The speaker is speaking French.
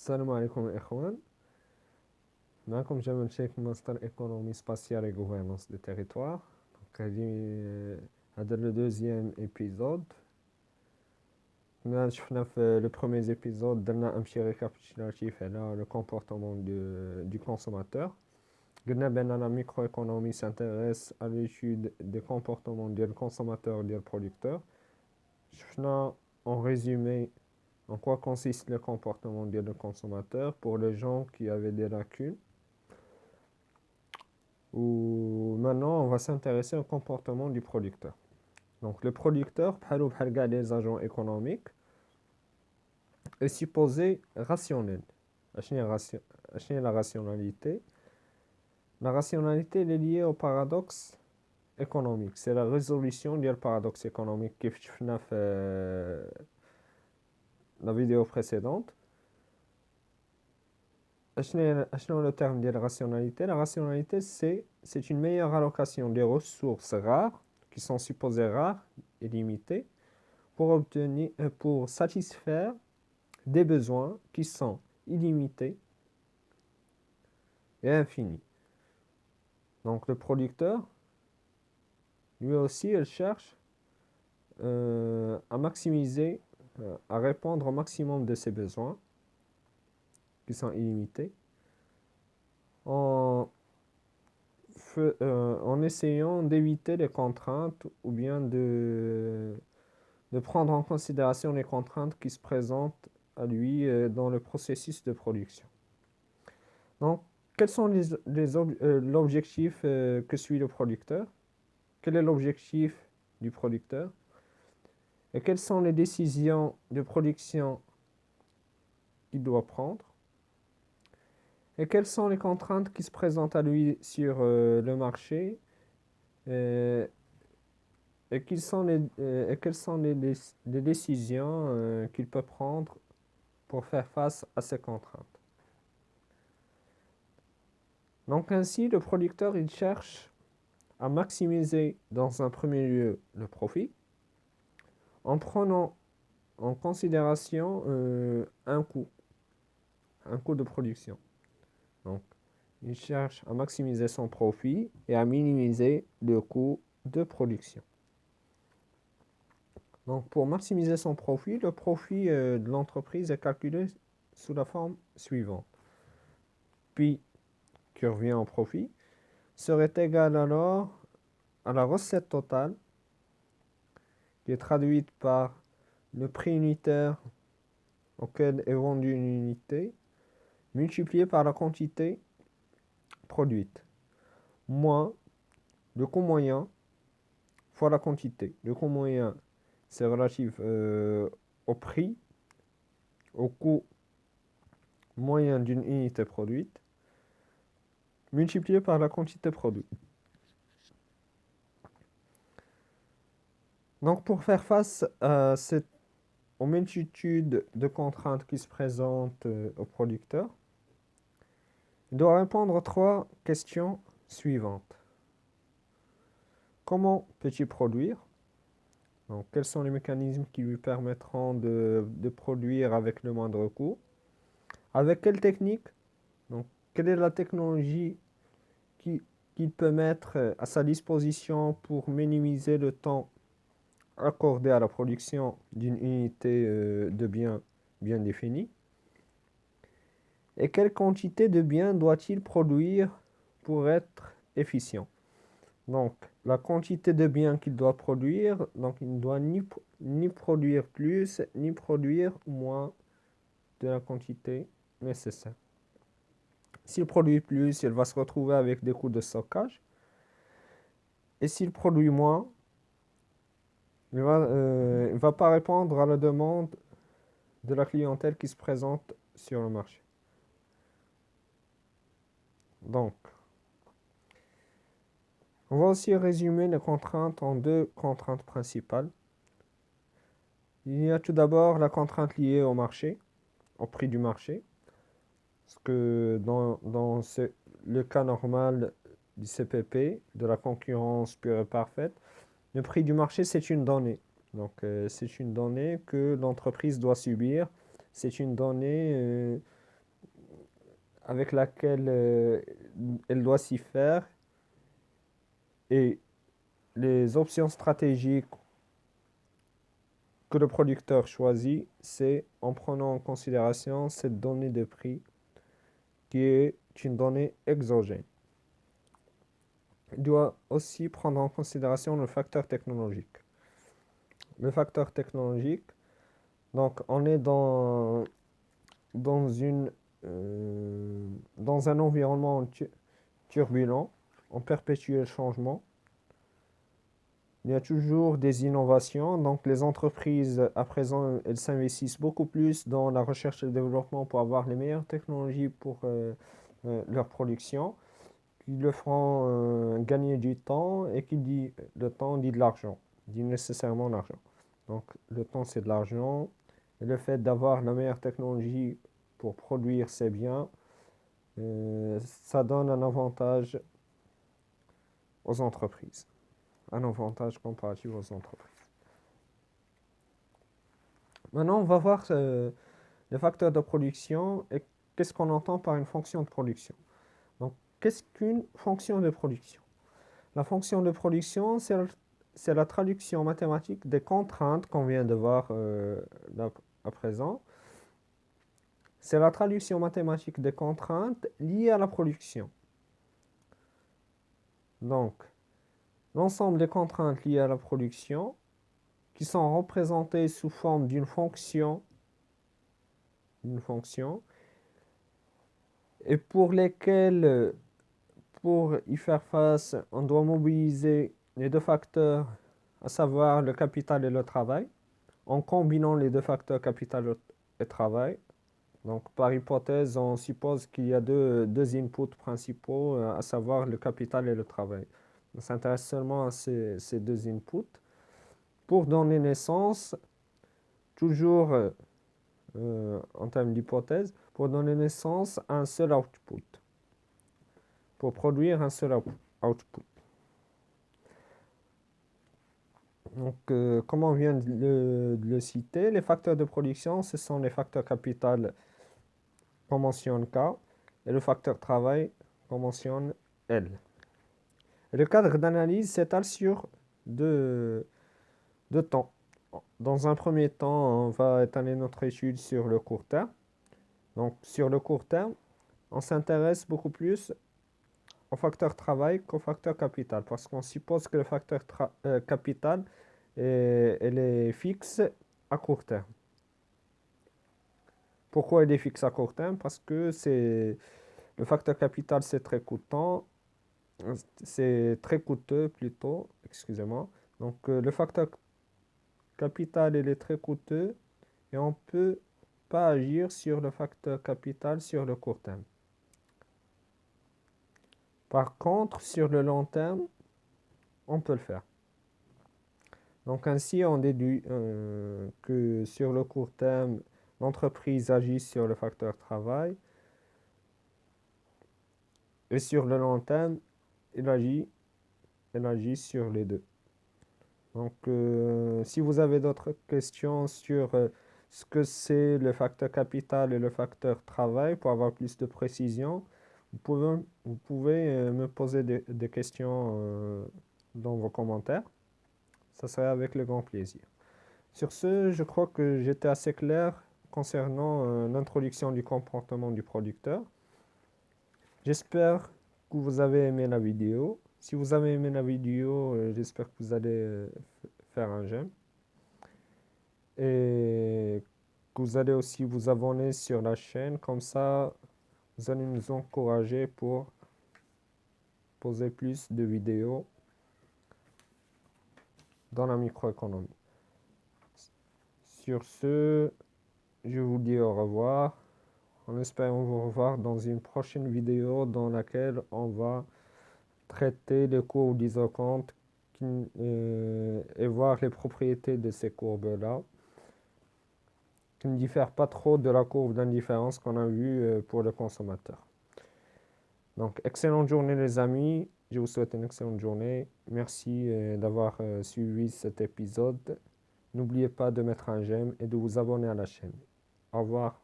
السلام عليكم الإخوان. معكم جمال شيخ ماستر إيكونومي سباسيال et gouvernance des territoires. هذا le deuxième épisode. شفنا في le premier épisode درنا un petit récapitulatif على le comportement du consommateur. قلنا بأن la microéconomie s'intéresse à l'étude des comportements du consommateur et du producteur. شفنا en résumé en quoi consiste le comportement du consommateur pour les gens qui avaient des lacunes. Maintenant, on va s'intéresser au comportement du producteur. Donc, le producteur, بحال كاع les agents économiques, est supposé rationnel. شنو هي la rationalité? La rationalité elle est liée au paradoxe économique. C'est la résolution du paradoxe économique كيف شفنا في la vidéo précédente. شنو le terme de la rationalité? La rationalité, c'est une meilleure allocation des ressources rares, qui sont supposées rares et limitées, pour satisfaire des besoins qui sont illimités et infinis. Donc le producteur, lui aussi, il cherche à maximiser, à répondre au maximum de ses besoins, qui sont illimités, en essayant d'éviter les contraintes ou bien de prendre en considération les contraintes qui se présentent à lui dans le processus de production. Donc, quels sont l'objectif que suit le producteur? Quel est l'objectif du producteur? Et quelles sont les décisions de production qu'il doit prendre? Et quelles sont les contraintes qui se présentent à lui sur le marché? Et quelles sont les décisions qu'il peut prendre pour faire face à ces contraintes? Donc ainsi, le producteur, il cherche à maximiser dans un premier lieu le profit en prenant en considération un coût de production. Donc, il cherche à maximiser son profit et à minimiser le coût de production. Donc, pour maximiser son profit, le profit de l'entreprise est calculé sous la forme suivante. Pi, qui revient en profit, serait égal alors à la recette totale, qui est traduite par le prix unitaire auquel est vendue une unité, multiplié par la quantité produite, moins le coût moyen fois la quantité. Le coût moyen, c'est relatif au prix, au coût moyen d'une unité produite, multiplié par la quantité produite. Donc, pour faire face aux multitudes de contraintes qui se présentent au producteur, il doit répondre aux 3 questions suivantes. Comment peut-il produire? Donc, quels sont les mécanismes qui lui permettront de produire avec le moindre coût? Avec quelle technique? Donc, quelle est la technologie qu'il peut mettre à sa disposition pour minimiser le temps accordé à la production d'une unité de biens bien définie? Et quelle quantité de biens doit-il produire pour être efficient? Donc, la quantité de biens qu'il doit produire, donc il ne doit ni produire plus, ni produire moins de la quantité nécessaire. S'il produit plus, il va se retrouver avec des coûts de stockage. Et s'il produit moins, il ne va pas répondre à la demande de la clientèle qui se présente sur le marché. Donc, on va aussi résumer les contraintes en 2 contraintes principales. Il y a tout d'abord la contrainte liée au marché, au prix du marché. Parce que dans le cas normal du CPP, de la concurrence pure et parfaite, le prix du marché, c'est une donnée. Donc, c'est une donnée que l'entreprise doit subir. C'est une donnée avec laquelle elle doit s'y faire et les options stratégiques que le producteur choisit, c'est en prenant en considération cette donnée de prix qui est une donnée exogène. Il doit aussi prendre en considération le facteur technologique. Le facteur technologique, donc on est dans une, dans un environnement turbulent, en perpétuel changement. Il y a toujours des innovations, donc les entreprises à présent, elles s'investissent beaucoup plus dans la recherche et le développement pour avoir les meilleures technologies pour leur production, qui le feront gagner du temps et qui dit le temps dit de l'argent, dit nécessairement l'argent. Donc le temps c'est de l'argent et le fait d'avoir la meilleure technologie pour produire ces biens, ça donne un avantage aux entreprises, un avantage comparatif aux entreprises. Maintenant, on va voir les facteurs de production et qu'est-ce qu'on entend par une fonction de production. Donc, qu'est-ce qu'une fonction de production? La fonction de production, c'est la traduction mathématique des contraintes qu'on vient de voir là, à présent. C'est la traduction mathématique des contraintes liées à la production. Donc, l'ensemble des contraintes liées à la production qui sont représentées sous forme d'une fonction, et pour lesquelles, pour y faire face, on doit mobiliser les deux facteurs, à savoir le capital et le travail, en combinant les deux facteurs capital et travail. Donc, par hypothèse, on suppose qu'il y a deux inputs principaux, à savoir le capital et le travail. On s'intéresse seulement à ces deux inputs pour donner naissance, toujours en termes d'hypothèse, pour donner naissance à un seul output, pour produire un seul output. Donc, comme on vient de le citer, les facteurs de production, ce sont les facteurs capital qu'on mentionne K et le facteur travail qu'on mentionne L. Et le cadre d'analyse s'étale sur deux temps. Dans un premier temps, on va étaler notre étude sur le court terme. Donc, sur le court terme, on s'intéresse beaucoup plus au facteur travail qu'au facteur capital, parce qu'on suppose que le facteur capital elle est fixe à court terme. Pourquoi il est fixe à court terme? Parce que le facteur capital, c'est très coûteux, plutôt, excusez-moi. Donc le facteur capital, il est très coûteux et on ne peut pas agir sur le facteur capital sur le court terme. Par contre, sur le long terme, on peut le faire. Donc ainsi, on déduit que sur le court terme, l'entreprise agit sur le facteur travail et sur le long terme, elle agit sur les deux. Donc si vous avez d'autres questions sur ce que c'est le facteur capital et le facteur travail, pour avoir plus de précision, vous pouvez me poser des questions dans vos commentaires. Ça serait avec le grand plaisir. Sur ce, je crois que j'étais assez clair concernant l'introduction du comportement du producteur. J'espère que vous avez aimé la vidéo. Si vous avez aimé la vidéo, j'espère que vous allez faire un j'aime. Et que vous allez aussi vous abonner sur la chaîne. Comme ça, vous allez nous encourager pour poser plus de vidéos dans la microéconomie. Sur ce, je vous dis au revoir. En espérant vous revoir dans une prochaine vidéo dans laquelle on va traiter les courbes d'isocompte et voir les propriétés de ces courbes-là, qui ne diffèrent pas trop de la courbe d'indifférence qu'on a vue pour le consommateur. Donc, excellente journée les amis. Je vous souhaite une excellente journée. Merci d'avoir suivi cet épisode. N'oubliez pas de mettre un j'aime et de vous abonner à la chaîne. Au revoir.